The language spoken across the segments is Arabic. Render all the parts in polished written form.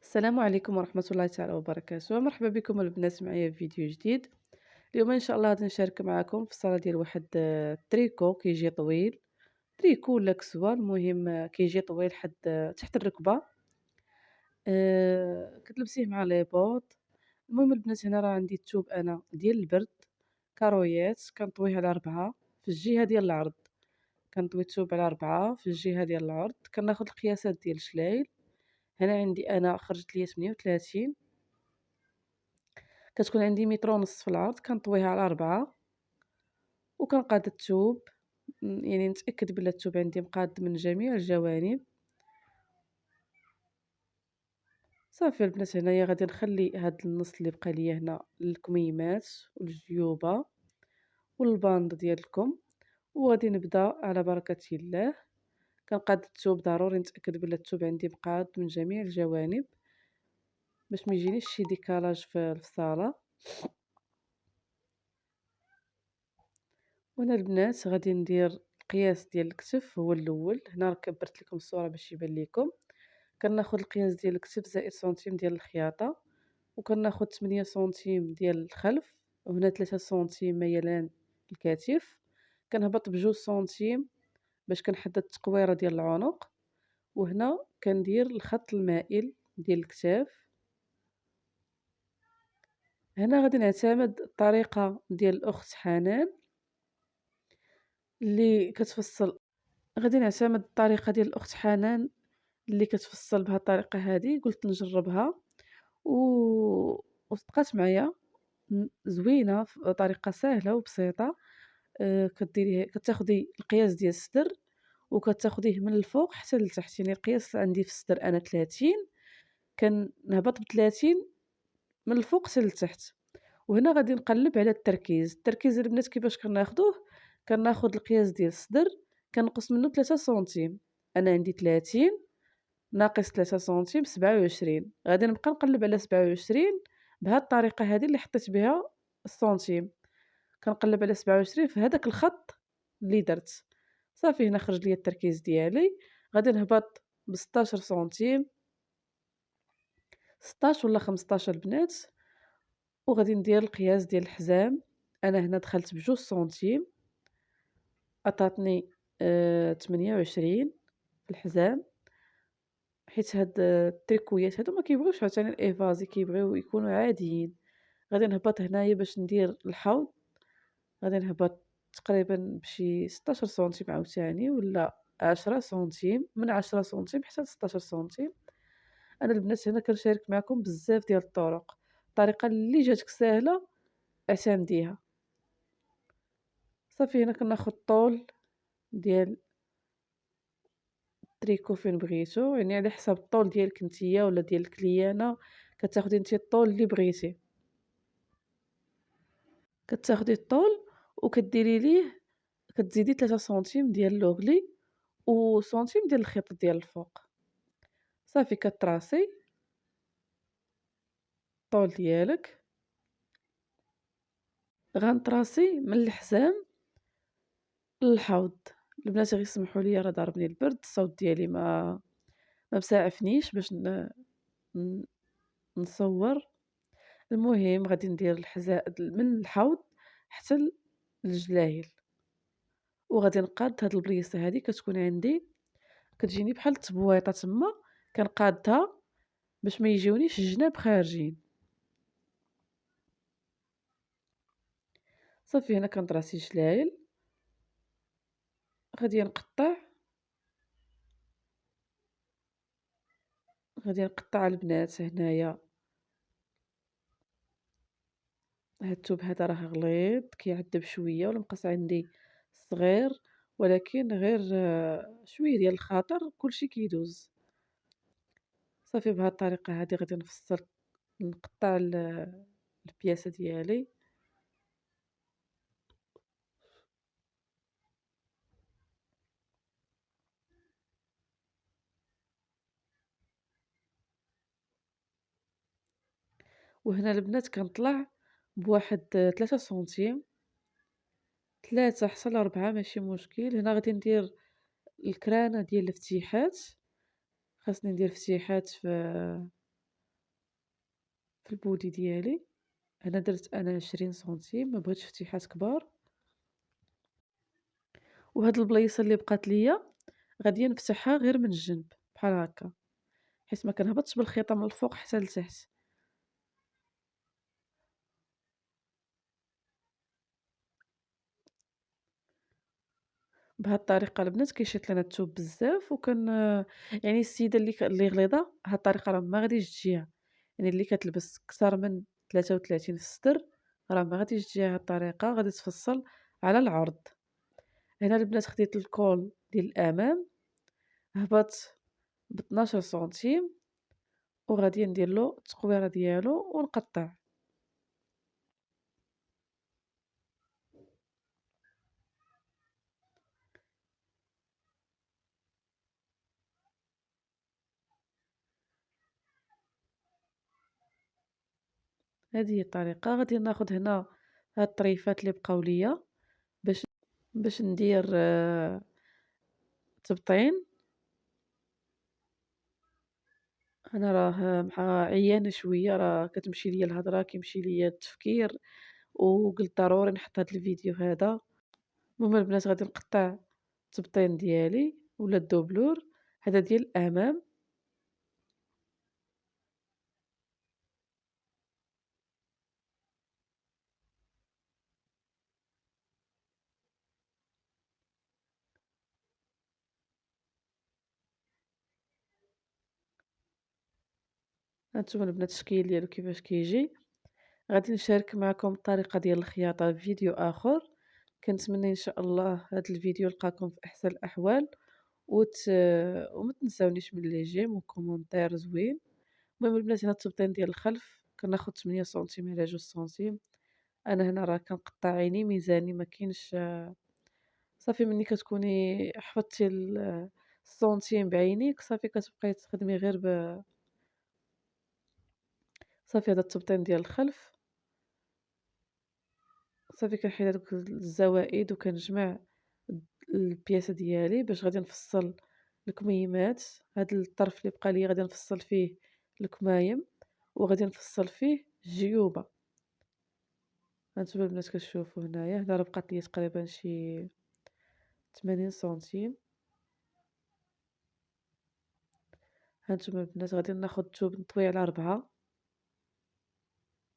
السلام عليكم ورحمة الله تعالى وبركاته، مرحبا بكم البنات معايا في فيديو جديد. اليوم ان شاء الله غادي نشارك معكم في الصالة ديال واحد التريكو كيجي طويل، تريكو ولا كسوة، المهم كيجي طويل حد تحت الركبة. كتلبسيه مع لي بوط. المهم البنات هنا راه عندي الثوب انا ديال البرد، كارويات كنطويه على 4 في الجهة ديال العرض. كنطوي الثوب على 4 في الجهة ديال العرض، كناخد القياسات ديال الشلايل. هنا عندي انا خرجت ليا 38، كتكون عندي متر ونص في العرض، كنطويها على 4 وكنقاد الثوب. يعني نتأكد بلي الثوب عندي مقاد من جميع الجوانب. صافي البنات، هنايا غادي نخلي هاد النص اللي بقى ليا هنا للكميمات والجيوبة والباند ديال الكم، وغادي نبدا على بركة الله. كنقاد الثوب، ضروري نتأكد بلي الثوب عندي مقاد من جميع الجوانب باش ما يجينيش شي ديكالاج في الصالة. وانا البنات غادي ندير القياس ديال الكتف هو الاول. هنا كبرت لكم الصوره باش يبان لكم. كناخذ القياس ديال الكتف زائد سنتيم ديال الخياطه، وكناخذ 8 سنتيم ديال الخلف، وهنا 3 سنتيم ميلان الكتف. كنهبط بجوج سنتيم باش كنحدد التقويره ديال العنق، وهنا كندير الخط المائل ديال الكتاف. هنا غادي نعتمد الطريقه ديال الاخت حنان اللي كتفصل. غادي نعتمد الطريقه ديال الاخت حنان اللي كتفصل بهاد الطريقه هذه، قلت نجربها و... وصدقات معايا. زوينه، طريقه سهله وبسيطه. كديريه، كتاخدي القياس ديال الصدر وكتاخديه من الفوق حتى لتحت. يعني القياس عندي في الصدر انا 30، كنهبط ب 30 من الفوق حتى لتحت. وهنا غادي نقلب على التركيز البنات كيفاش كناخدوه. كناخد القياس ديال الصدر، كنقص منه 3 سنتيم. انا عندي 30 ناقص 3 سنتيم 27، غادي نبقى نقلب على 27 بهاد الطريقه هذه اللي حطيت بها السنتيم. كنقلب على 27 في هذاك الخط اللي درت. صافي هنا خرج لي التركيز ديالي. غادي نهبط ب 16 سنتيم، 16 ولا 15 البنات. وغادي ندير القياس ديال الحزام. انا هنا دخلت بجوج سنتيم، عطاتني 28 في الحزام. حيت هاد التريكويات هادو ما كيبغيوش عاوتاني الافازي، كيبغيو يكونوا عاديين. غادي نهبط هنايا باش ندير الحوض. غادي نهبط تقريبا بشي 16 سنتيم عاوتاني، ولا 10 سنتيم، من 10 سنتيم حتى 16 سنتيم. انا البنات هنا كنشارك معكم بزاف ديال الطرق، الطريقه اللي جاتك سهله اعتمديها. صافي هنا كناخد الطول ديال التريكو فين بغيتو، يعني على حسب الطول ديالك نتيا ولا ديال الكليانه. كتاخدي نتيا الطول اللي بغيتي، كتاخدي الطول وكديري ليه، كتزيدي 3 سنتيم ديال لوغلي وسنتيم ديال الخيط ديال الفوق. صافي كتراسي الطول ديالك. غنطراسي من الحزام للحوض. البنات غير سمحوا لي، راه ضربني البرد، الصوت ديالي ما مساعفنيش باش ن- نصور. المهم غادي ندير الحذاء من الحوض حتى للجلايل، وغادي نقاد هاد البليصه هادي. كتكون عندي، كتجيني بحال التبويطه تما، كنقادها باش ما يجيونيش الجناب خارجين. صافي هنا كنطراسي جلايل. غادي نقطع، غادي نقطع البنات هنايا. هاد الثوب هذا راه غليظ، كيعذب شويه، والمقص عندي صغير، ولكن غير شويه ديال الخاطر كلشي كيدوز. صافي بهاد الطريقه هادي غادي نفصل، نقطع البياسه ديالي. وهنا البنات كنطلع بواحد 3 سنتيم، 3 حتى ل4 ماشي مشكل. هنا غادي ندير الكرانه ديال الفتيحات. خاصني ندير فتيحات في في البودي ديالي. هنا درت أنا 20 سنتيم، ما بغيتش فتيحات كبار. وهاد البليصة اللي بقات ليا غادية نفتحها غير من الجنب بحال هكا، حيت ما كنهبطش بالخيطة من الفوق حتى لتحت. بهاد الطريقة البنات كيشيط لينا الثوب بزاف، يعني السيدة اللي غليظة هاد الطريقة راه ما غاديش تجيها، يعني اللي كتلبس كتر من 33 في الصدر راه ما غاديش تجيها هاد الطريقة، غادي تفصل على العرض. هنا البنات خديت الكول ديال الأمام، هبط ب12 سنتيم، وغادي ندير له التقويرة ديالو ونقطع. هذه هي الطريقة. غادي ناخد هنا هاد الطريفات اللي بقاو ليا باش ندير تبطين. انا راه مع عيانة شوية، راه كتمشي ليا الهضرة، كيمشي ليا التفكير، وقلت ضروري نحط هاد الفيديو هذا. المهم البنات غادي نقطع التبطين ديالي ولا الدبلور، هذا ديال الامام. هانتوما البنات الشكل ديالو كيفاش كيجي. غادي نشارك معكم الطريقة ديال الخياطة في فيديو اخر. كنتمنى ان شاء الله هذا الفيديو يلقاكم في احسن الاحوال، وت... وما تنساونيش من لي جيم وكومونتير زوين. المهم البنات هنا التبطين ديال الخلف كناخد 8 سنتيم على 2 سنتيم. انا هنا راه كنقطع عيني ميزاني، ما كاينش صافي ملي كتكوني حفظتي السنتيم بعينيك صافي كتبقاي تخدمي غير صافي هذا التبطين ديال الخلف. صافي كنحيد هادوك الزوائد وكنجمع البياسة ديالي باش غادي نفصل الكميمات. هاد الطرف اللي بقى لي غادي نفصل فيه الكمايم، وغادي نفصل فيه الجيوبة. هانتوما البنات كتشوفوا هنايا راه بقات لي تقريبا شي 80 سنتيم. هانتوما البنات غادي ناخد الثوب نطوي على 4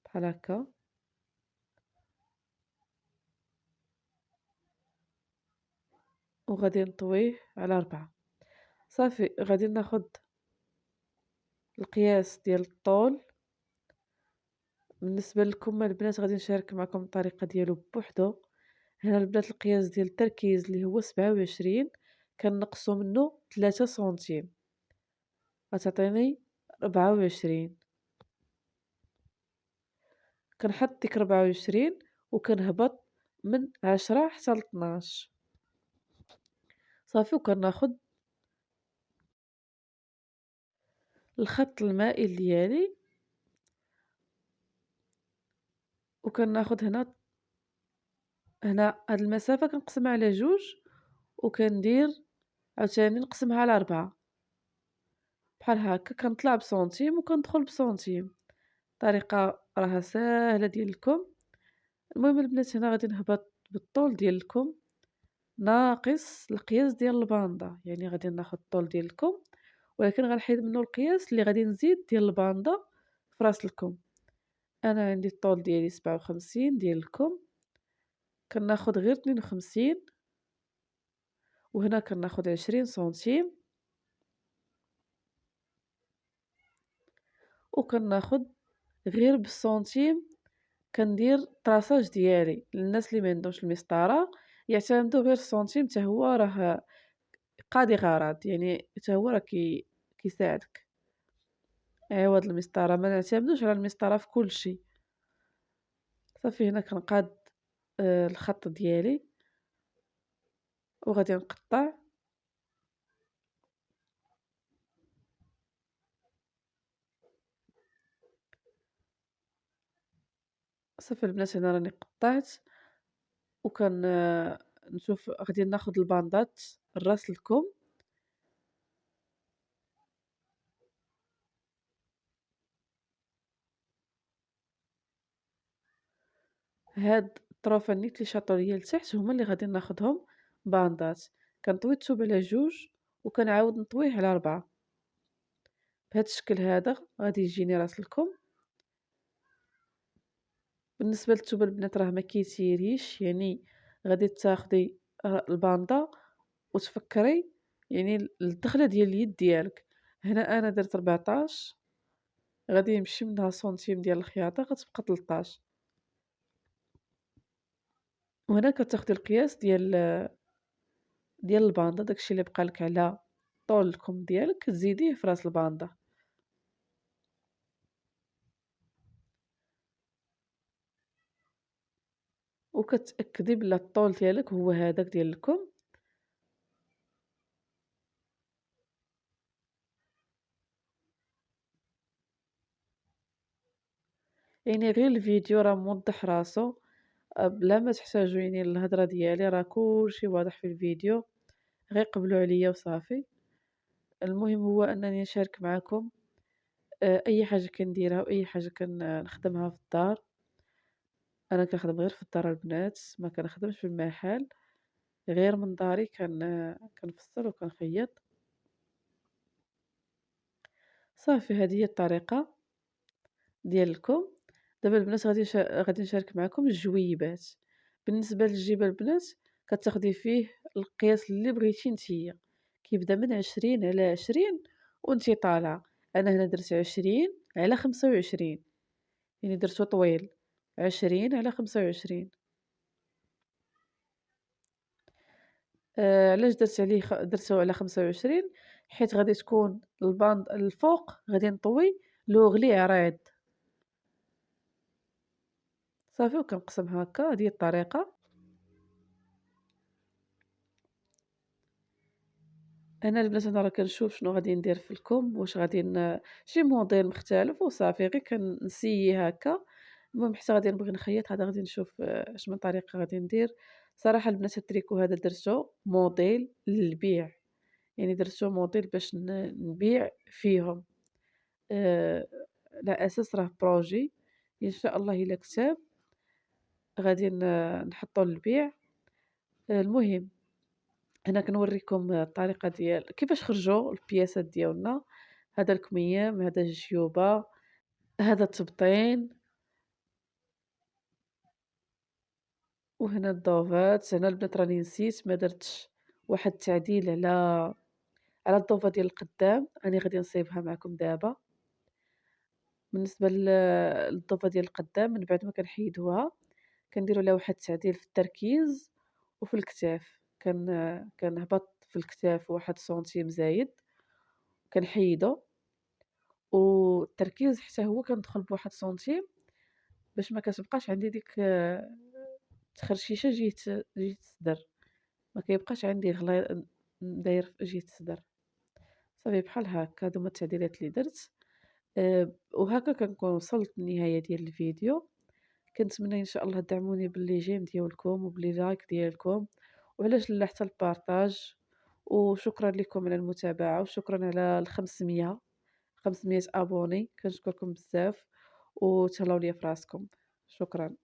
بحال هكا، وغادي نطويه على 4. صافي غادي ناخد القياس ديال الطول. بالنسبة للكم البنات غادي نشارك معكم الطريقة ديالو بوحدو. هنا البنات القياس ديال التركيز اللي هو 27 كنقصو منه 3 سنتيم غتعطيني 24. كنحط ديك 24 وكنهبط من 10 حتى ل 12. صافي وكناخد الخط المائل ديالي وكناخد هنا هاد المسافة كنقسمها على 2 وكندير عاوتاني نقسمها على 4 بحال هكا. كنطلع بسنتيم وكندخل بسنتيم. طريقة راها ساهلة ديالكم. المهم البنات هنا غادي نهبط بالطول ديالكم ناقص القياس ديال الباندا، يعني غادي ناخد الطول ديالكم ولكن غنحيد منه القياس اللي غادي نزيد ديال الباندا في راس الكم. انا عندي الطول ديالي 57 ديالكم، كناخد غير 52. وهنا كناخد 20 سنتيم وكناخد غير بالسنتيم. كندير طراساج ديالي للناس اللي ما عندهمش المسطره يعتمدوا غير السنتيم، حتى هو راه قاضي غرض، يعني حتى هو راه كيساعدك. عوض المسطره ما نعتمدوش على المسطره في كل شيء. صافي هنا كنقاد الخط ديالي وغادي نقطع. صافي البنات هنا راني قطعت وكان نشوف غادي ناخد الباندات الراس الكم. هاد الطروفانيت اللي شاطوا ليا لتحت هما اللي غادي ناخدهم باندات، كنطوي الثوب على 2 وكنعاود نطويه على 4. بهاد الشكل هذا غادي يجيني راس الكم. بالنسبة للثوب البنات راه ما كيتيريش، يعني غادي تاخدي الباندا وتفكري يعني الدخلة ديال اليد ديالك. هنا أنا درت 14، غادي يمشي منها سنتيم ديال الخياطة غتبقى 13، وهنا كتاخدي القياس ديال الباندا، داكشي اللي بقى لك على طول الكم ديالك كتزيديه في راس الباندا، وكتأكدي بلي الطول ديالك هو هذاك ديال الكم. يعني غير الفيديو راه موضح راسو، بلا ما تحتاجو يعني الهضرة ديالي، راه كلشي واضح في الفيديو، غير قبلوا عليا وصافي. المهم هو أنني نشارك معاكم أي حاجة كنديرها وأي حاجة كنخدمها في الدار. أنا كنخدم غير في الدار البنات، ما كنخدمش في المحل، غير من داري كنفصل وكنخيط. صافي هذه هي الطريقة ديالكم. دابا البنات غادي نشارك معكم الجويبات. بالنسبة للجيبة البنات كتاخدي فيه القياس اللي بغيتي نتيا، كيبدا من 20 على 20 وانتي طالعة. أنا هنا درت 20 على 25، يعني درتو طويل، 20 على 25. علاش درتو على 25؟ حيت غادي تكون الباند الفوق غادي نطوي لوغلي عريض. صافي وكنقسم هكا، هذه هي الطريقة. أنا البنات أنا راه كنشوف شنو غادي ندير في الكم، واش غادي شي موديل مختلف وصافي غير كنسيي هكا. المهم حتى غادي نبغي نخيط هذا غادي نشوف اش من طريقة غادي ندير. صراحة البنات التريكو هذا درتو موديل للبيع، يعني درتو موديل باش نبيع فيهم، على أساس راه بروجي إن شاء الله إلا كتاب غادي نحطو للبيع. المهم هنا كنوريكم الطريقة ديال كيفاش خرجوا البياسات ديالنا. هذا الكميام، هذا الجيوبة، هذا التبطين، وهنا الضوفات. هنا البنات راني نسيت ما درتش واحد التعديل على الضوفة ديال القدام، راني غادي نصايبها معكم دابا. بالنسبة للضوفة ديال القدام من بعد ما كنحيدوها كنديرو لها واحد التعديل في التركيز وفي الكتاف. كنهبط في الكتاف واحد سنتيم زايد كنحيدو، والتركيز حتى هو كندخل بواحد سنتيم باش ما كتبقاش عندي ديك تخرشيشه جهة الصدر، ما كيبقاش عندي داير في جهة الصدر. صافي بحال هكا هادو هما التعديلات اللي درت. وهكا كنكون وصلت للنهاية ديال الفيديو. كنتمنى ان شاء الله تدعموني باللي جيم ديالكم وبلي لايك ديالكم، وعلاش لا حتى البارطاج. وشكرا لكم على المتابعة، وشكرا على 500 ابوني، كنشكركم بزاف وتهلاو ليا في راسكم. شكرا.